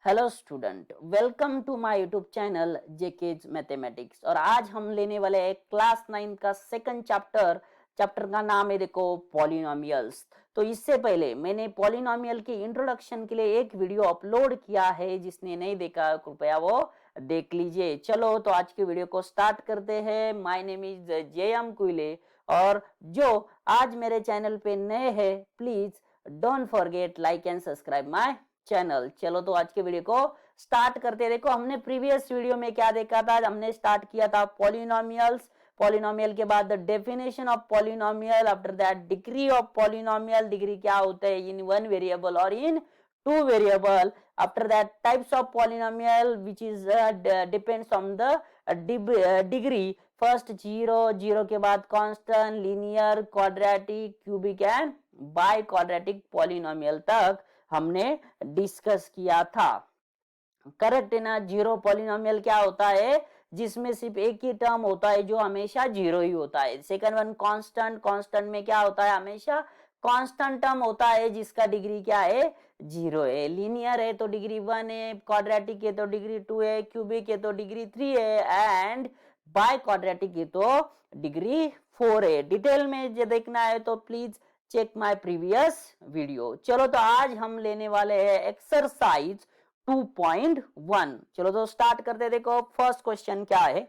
Hello student, welcome to my YouTube channel JK's mathematics. और आज हम लेने वाले हैं क्लास 9 का सेकंड चैप्टर। चैप्टर का नाम है देखो पॉलिनोमियल्स। तो इससे पहले मैंने पॉलिनोमियल के इंट्रोडक्शन के लिए एक वीडियो अपलोड किया है, जिसने नहीं देखा कृपया वो देख लीजिए। चलो तो आज के वीडियो को स्टार्ट करते हैं। My name is J M. कुइले, और जो आज मेरे चैनल पे नए हैं please don't forget like and subscribe my channel. चलो तो आज के वीडियो को स्टार्ट करते हैं। देखो हमने प्रीवियस वीडियो में क्या देखा था, हमने स्टार्ट किया था पॉलिनोमियल्स। पॉलिनोमियल के बाद the definition of polynomial, after that degree of polynomial, degree क्या होता है इन वन वेरिएबल और in two variable. After that types of polynomial which is depends on the degree. First zero, zero के बाद constant, linear, quadratic, cubic and biquadratic polynomial तक हमने discuss किया था। करेक्ट है ना। जीरो पॉलिनोमियल क्या होता है, जिसमें सिर्फ एक ही टर्म होता है जो हमेशा जीरो ही होता है। सेकंड वन कांस्टेंट, कांस्टेंट में क्या होता है, हमेशा कांस्टेंट टर्म होता है जिसका डिग्री क्या है, जीरो है। लीनियर है तो डिग्री 1 है, क्वाड्रेटिक है तो डिग्री 2 है, क्यूबिक है तो डिग्री 3 है, एंड बाय क्वाड्रेटिक है तो डिग्री 4 है। डिटेल में जो देखना है तो please check my previous video. चलो तो आज हम लेने वाले हैं एक्सरसाइज 2.1। चलो तो स्टार्ट करते। देखो फर्स्ट क्वेश्चन क्या है,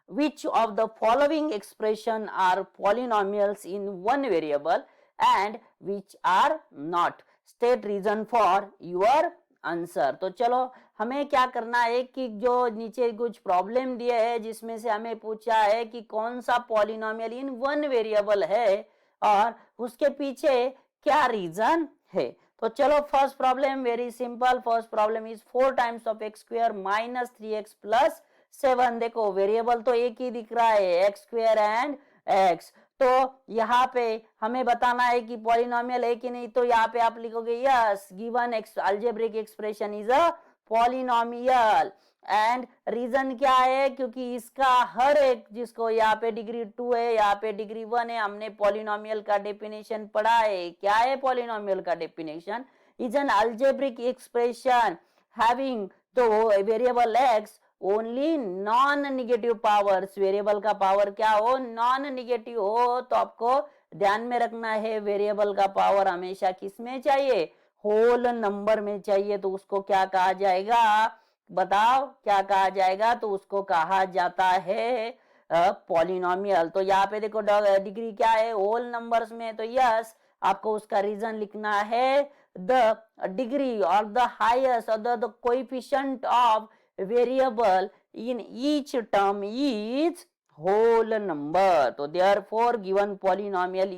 which of the following expression are polynomials in one variable and which are not, state reason for your answer. तो चलो हमें क्या करना है कि जो नीचे कुछ प्रॉब्लम दिए है जिसमें से हमें पूछा है कि कौन सा पॉलिनोमियल इन वन वेरिएबल है और उसके पीछे क्या रीजन है। तो चलो first problem very simple. First problem is 4 times of x square minus 3x plus 7। देखो वेरिएबल तो एक ही दिख रहा है, एक्स स्क्वायर एंड एक्स। तो यहाँ पे हमें बताना है कि पॉलिनोमियल है कि नहीं। तो यहाँ पे आप लिखोगे yes, given x algebraic expression is a polynomial. And reason क्या है, क्योंकि इसका हर एक, जिसको यहाँ पे डिग्री 2 है, यहाँ पे डिग्री 1 है, हमने पॉलिनोमियल का डेफिनेशन पढ़ा है। क्या है पॉलिनोमियल का definition, is an algebraic expression having तो variable x only non negative powers. Variable का पावर क्या हो, नॉन निगेटिव हो। तो आपको ध्यान में रखना है वेरिएबल का पावर हमेशा किस में चाहिए, होल नंबर में चाहिए। तो उसको क्या कहा जाएगा, बताओ क्या कहा जाएगा। तो उसको कहा जाता है पॉलिनोमियल। तो यहाँ पे देखो डिग्री क्या है, होल नंबर्स में। तो यस, आपको उसका रीजन लिखना है द डिग्री और द हाईएस्ट और the coefficient of variable in each term is whole number. तो therefore given polynomial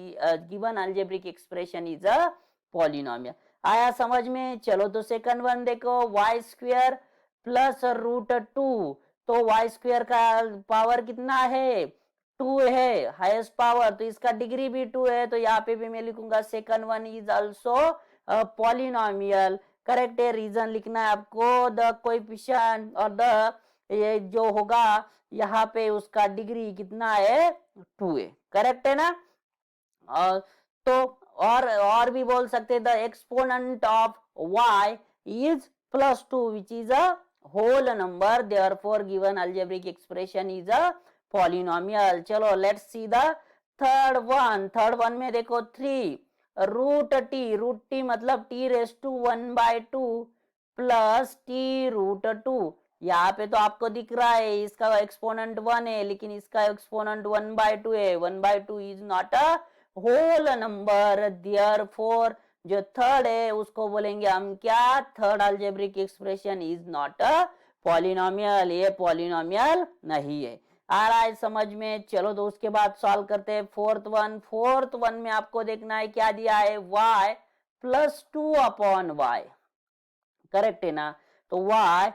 given algebraic expression is a polynomial। आया समझ में। चलो तो सेकंड वन देखो, y स्क्वायर प्लस रूट 2। तो y स्क्वायर का पावर कितना है, 2 है, हाईएस्ट पावर। तो इसका डिग्री भी 2 है। तो यहाँ पे भी मैं लिखूंगा second one is also polynomial. Correct है। रीजन लिखना है आपको द कोएफिशिएंट और द, ये जो होगा यहाँ पे उसका डिग्री कितना है, 2 है। करेक्ट है ना। और तो और भी बोल सकते the exponent of y is plus 2 which is a whole number, therefore given algebraic expression is a polynomial. चलो let's see the third one. Third one में देखो 3 रूट टी मतलब t raise to 1/2 plus t root 2। यहाँ पे तो आपको दिख रहा है इसका एक्सपोनेंट 1 है, लेकिन इसका एक्सपोनेंट 1/2 है। 1/2 is not a whole number, therefore जो थर्ड है उसको बोलेंगे हम क्या, third algebraic expression is not a polynomial. ये पॉलिनोमियल नहीं है। आ रहा है समझ में। चलो तो उसके बाद सॉल्व करते हैं फोर्थ वन। फोर्थ वन में आपको देखना है क्या दिया है, y प्लस 2/y। करेक्ट है ना। तो y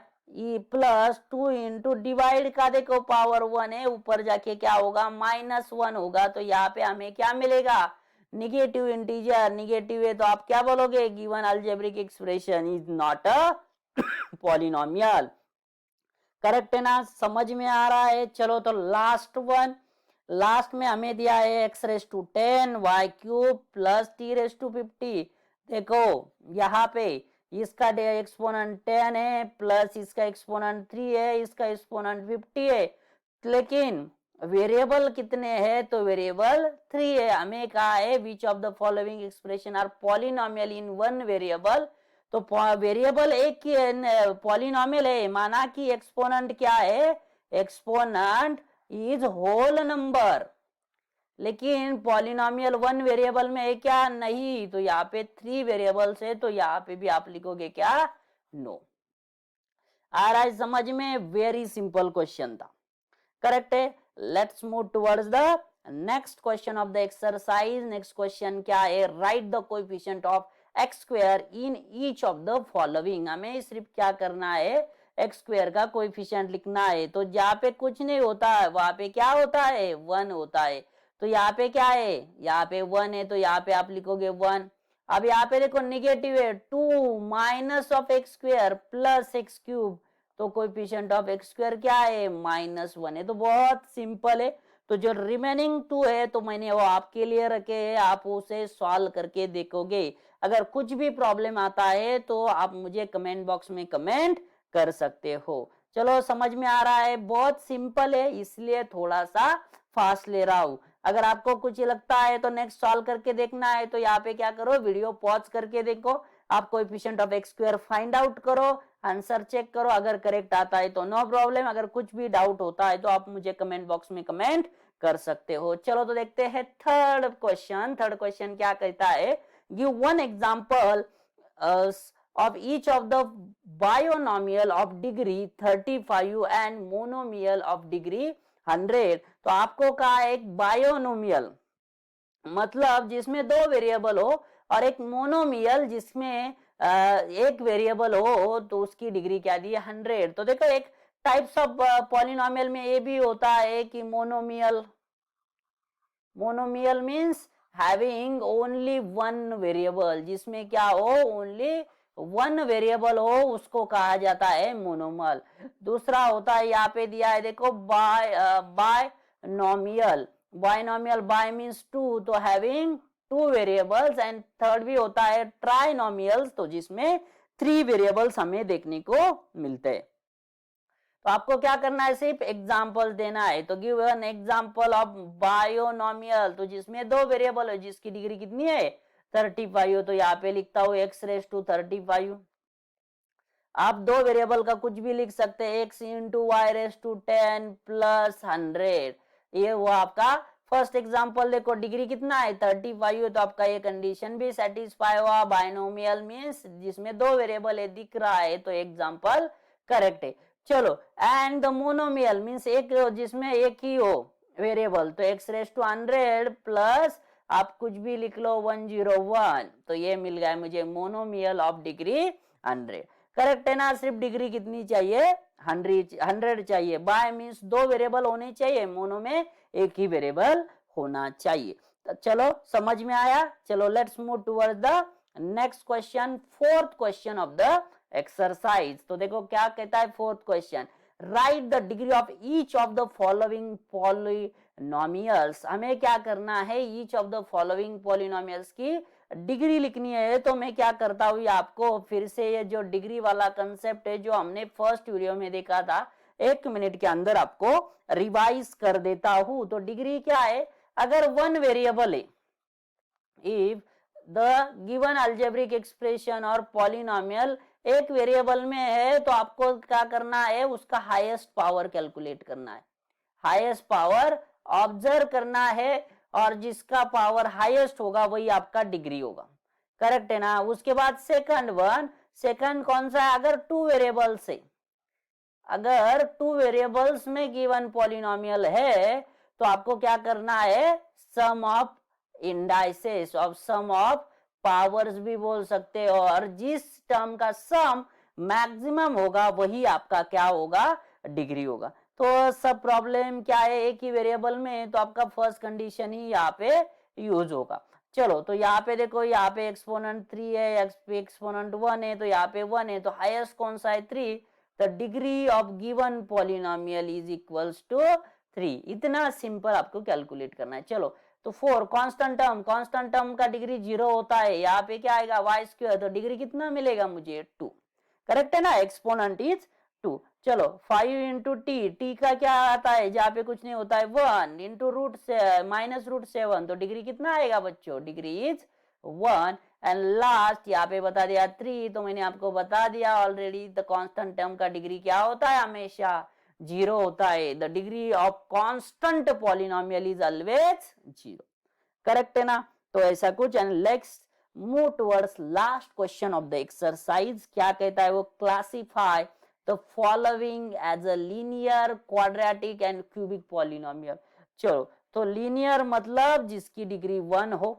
प्लस 2 इंटू डिवाइड का देखो पावर 1 है, ऊपर जाके क्या होगा, -1 होगा। तो यहाँ पे हमें क्या मिलेगा, निगेटिव इंटीजर। निगेटिव है तो आप क्या बोलोगे, given algebraic expression is not a polynomial. Correct है ना, समझ में आ रहा है। चलो तो लास्ट वन। लास्ट में हमें दिया है x⁻10 y³ प्लस t⁻50। देखो यहाँ पे इसका एक्सपोनेंट 10 है प्लस इसका एक्सपोनेंट 3 है, इसका एक्सपोनेंट 50 है, लेकिन वेरिएबल कितने हैं? तो वेरिएबल 3 है। हमें कहा है which of the following expression are polynomial in one variable. तो वेरिएबल एक ही है, पॉलिनोमियल है, माना कि एक्सपोनेंट क्या है? Exponent is whole number. लेकिन पॉलिनोमियल वन वेरिएबल में है क्या? नहीं। तो यहाँ पे 3 वेरिएबल्स है, तो यहाँ पे भी आप लिखोगे क्या? नो। आ रहा है समझ में? वेरी सिंपल क्वेश्चन था, करेक्ट है। Let's move towards the next question of the exercise. Next question क्या है? Right the coefficient of x square in each of the following. हमें सिर्फ क्या करना है? एक्स स्क्वायर का कोएफिशिएंट लिखना है। तो जहाँ पे कुछ नहीं होता है वहां पे क्या होता है? 1 होता है। तो यहाँ पे क्या है? यहाँ पे 1 है, तो यहाँ पे आप लिखोगे 1। अब यहाँ पे देखो निगेटिव है, 2 minus of x square plus x cube, तो कोएफिशिएंट ऑफ एक्स स्क्वायर क्या है? -1 है। तो बहुत सिंपल है। तो जो रिमेनिंग 2 है तो मैंने वो आपके लिए रखे हैं, आप उसे सॉल्व करके देखोगे। अगर कुछ भी प्रॉब्लम आता है तो आप मुझे कमेंट बॉक्स में कमेंट कर सकते हो। चलो समझ में आ रहा है? बहुत सिंपल है, इसलिए थोड़ा सा फास्ट ले रहा हूं। अगर आपको कुछ लगता है तो नेक्स्ट सॉल्व करके देखना है, तो यहाँ पे क्या करो? वीडियो पॉज करके देखो, आप coefficient of x square find out करो, आंसर चेक करो, अगर करेक्ट आता है तो नो प्रॉब्लम, अगर कुछ भी डाउट होता है तो आप मुझे कमेंट बॉक्स में कमेंट कर सकते हो। चलो तो देखते हैं थर्ड क्वेश्चन। थर्ड क्वेश्चन क्या कहता है? Give one example of each of the binomial of degree 35 and monomial of degree 100। तो आपको कहा एक बायोनोमियल मतलब जिसमें 2 वेरिएबल हो और एक मोनोमियल जिसमें एक वेरिएबल हो, तो उसकी डिग्री क्या दी है? 100। तो देखो एक टाइप्स ऑफ पॉलिनोमियल में ये भी होता है कि monomial means having only one variable, जिसमें क्या हो? ओनली वन वेरिएबल हो, उसको कहा जाता है मोनोमल। दूसरा होता है, यहाँ पे दिया है देखो बायनोमियल। बाय मीन्स 2, तो हैविंग 2 वेरिएबल्स। एंड थर्ड भी होता है ट्राइनोमियल्स, तो जिसमें 3 वेरिएबल्स हमें देखने को मिलते हैं। तो आपको क्या करना है? सिर्फ एग्जांपल देना है। तो give an example of binomial, तो जिसमें 2 वेरिएबल है, जिसकी डिग्री कितनी है? 35। तो यहाँ पे लिखता हूँ x⁵35। आप 2 वेरिएबल का कुछ भी लिख सकते हैं, x इंटू y⁻10 प्लस 100। ये हुआ आपका फर्स्ट एग्जांपल। देखो डिग्री कितना है? 35 है, तो आपका ये कंडीशन भी सेटिस्फाई हुआ। बायनोमियल मीन्स जिसमें 2 वेरिएबल है दिख रहा है, तो एग्जांपल करेक्ट है। चलो, एंड द मोनोमियल मीन्स एक जिसमें एक ही हो वेरिएबल, तो x⁻100 प्लस आप कुछ भी लिख लो 101, तो ये मिल गया मुझे मोनोमियल ऑफ डिग्री 100। करेक्ट है ना? सिर्फ डिग्री कितनी चाहिए? 100 चाहिए। बाय मीन्स 2 वेरिएबल होने चाहिए, मोनो में एक ही वेरिएबल होना चाहिए। तो चलो समझ में आया? चलो let's move towards the next question, fourth question of the exercise. तो देखो क्या कहता है fourth question, right the degree of each of the following polynomials. हमें क्या करना है? Each of the following polynomials की डिग्री लिखनी है। तो मैं क्या करता हूँ, आपको फिर से ये जो डिग्री वाला कंसेप्ट है जो हमने फर्स्ट वीडियो में देखा था, 1 मिनट के अंदर आपको रिवाइज कर देता हूं। तो डिग्री क्या है? अगर वन वेरिएबल है, if the given algebraic expression और पॉलिनोमियल एक वेरिएबल में है, तो आपको क्या करना है? उसका हाईएस्ट पावर कैलकुलेट करना है, हाईएस्ट पावर ऑब्जर्व करना है, और जिसका पावर हाईएस्ट होगा वही आपका डिग्री होगा। करेक्ट है ना? उसके बाद सेकंड कौन सा है? अगर 2 वेरिएबल्स है, अगर 2 वेरिएबल्स में गिवन पॉलिनोमियल है, तो आपको क्या करना है? Sum of indices of sum of powers भी बोल सकते हो, और जिस टर्म का सम मैक्सिमम होगा वही आपका क्या होगा? डिग्री होगा। तो सब प्रॉब्लम क्या है? एक ही वेरिएबल में, तो आपका फर्स्ट कंडीशन ही यहाँ पे यूज होगा। चलो, तो यहाँ पे देखो, यहाँ पे एक्सपोनेंट 3 है, एक्सपोनेंट 1 है, तो यहाँ पे 1 है, तो हाईएस्ट कौन सा है? 3। The degree of given polynomial is equals to 3। इतना सिंपल आपको कैलकुलेट करना है। चलो तो 4 कांस्टेंट टर्म का डिग्री 0 होता है, यहाँ पे क्या आएगा y स्क्वायर, तो डिग्री कितना मिलेगा मुझे 2, करेक्ट है ना, एक्सपोनेंट इज 2। चलो 5 इंटू टी का क्या आता है, जहाँ पे कुछ नहीं होता है 1 इंटू रूट से माइनस रूट 7, तो डिग्री कितना आएगा बच्चों, डिग्री इज 1। एंड लास्ट यहाँ पे बता दिया 3, तो मैंने आपको बता दिया ऑलरेडी द कांस्टेंट टर्म का डिग्री क्या होता है, हमेशा 0 होता है। The degree of constant polynomial is always 0, correct है ना। तो ऐसा कुछ। And let's move towards last question of the exercise. क्या कहता है वो, classify the following as a linear, quadratic and cubic polynomial. चलो, तो लीनियर मतलब जिसकी डिग्री 1 हो,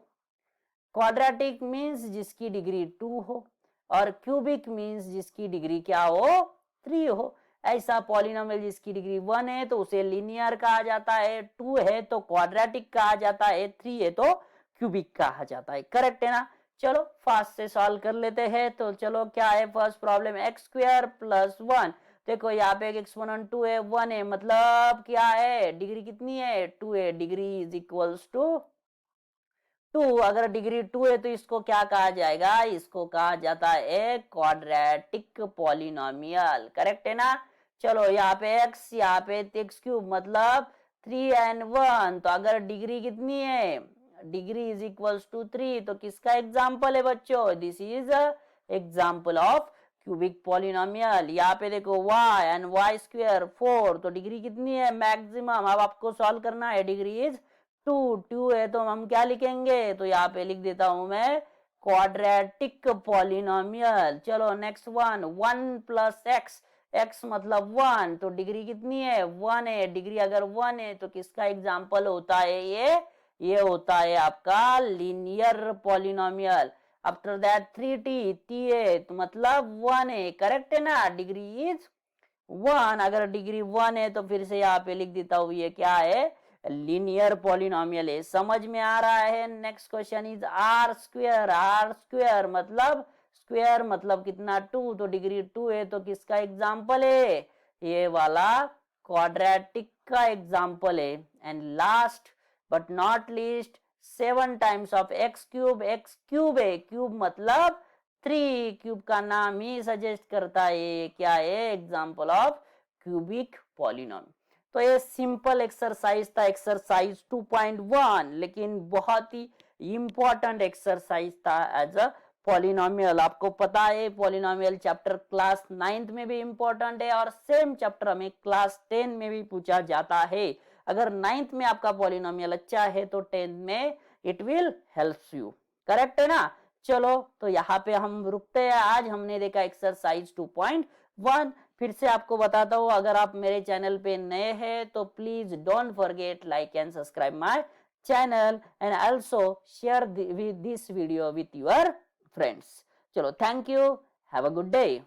क्वाड्रेटिक मीन्स जिसकी डिग्री 2 हो, और क्यूबिक मीन्स जिसकी डिग्री क्या हो, 3 हो। ऐसा पॉलिनोमियल जिसकी डिग्री 1 है तो उसे लीनियर कहा जाता है, 2 है तो क्वाड्रेटिक कहा जाता है, 3 है तो क्यूबिक कहा जाता है, करेक्ट है ना। चलो फास्ट से सॉल्व कर लेते हैं। तो चलो क्या है first problem, x square plus 1। देखो यहाँ पे एक एक्सपोनेंट 2 है, 1 है, मतलब क्या है, डिग्री कितनी है, 2 है, डिग्री इज इक्वल्स टू 2। अगर डिग्री 2 है तो इसको क्या कहा जाएगा, इसको कहा जाता है क्वाड्रेटिक पॉलिनोमियल, करेक्ट है ना। चलो यहाँ पे x, यहाँ पे एक्स क्यूब, मतलब 3 and 1, तो अगर डिग्री कितनी है, डिग्री इज इक्वल्स टू 3, तो किसका एग्जाम्पल है बच्चों, this is example of cubic polynomial. यहाँ पे देखो y एंड y स्क्वायर 4, तो डिग्री कितनी है, मैक्सिमम। अब आपको सॉल्व करना है, डिग्री इज 2 है तो हम क्या लिखेंगे, तो यहाँ पे लिख देता हूं मैं क्वाड्रेटिक पॉलिनोमियल। चलो next one, 1 plus x, x मतलब 1, तो डिग्री कितनी है, 1 है, डिग्री अगर 1 है तो किसका एग्जाम्पल होता है ये होता है आपका linear polynomial. After that 3t, T है तो मतलब 1 है, करेक्ट है ना, डिग्री इज 1। अगर डिग्री 1 है तो फिर से यहाँ पे लिख देता हूँ ये क्या है, लीनियर पॉलिनोमियल है। समझ में आ रहा है। Next question is r square, r square मतलब कितना, 2, तो डिग्री 2 है तो किसका एग्जाम्पल है, ये वाला क्वाड्रेटिक का एग्जाम्पल है। And last but not least 7 times of x cube है, क्यूब मतलब 3, क्यूब का नाम ही सजेस्ट करता है क्या है, एग्जाम्पल ऑफ क्यूबिक पॉलिनोमियल। तो ये सिंपल एक्सरसाइज था, एक्सरसाइज 2.1, लेकिन बहुत ही इंपॉर्टेंट एक्सरसाइज था एज अ पॉलिनोमियल। आपको पता है पॉलिनोमियल चैप्टर क्लास 9th में भी इंपॉर्टेंट है और सेम चैप्टर हमें क्लास 10 में भी पूछा जाता है। अगर 9th में आपका पॉलिनोमियल अच्छा है तो 10th में it will help you, correct है ना। चलो तो यहाँ पे हम रुकते हैं। आज हमने देखा एक्सरसाइज 2.1। फिर से आपको बताता हूँ, अगर आप मेरे चैनल पे नए हैं तो please don't forget like and subscribe my channel and also share this video with your friends. चलो thank you, have a good day.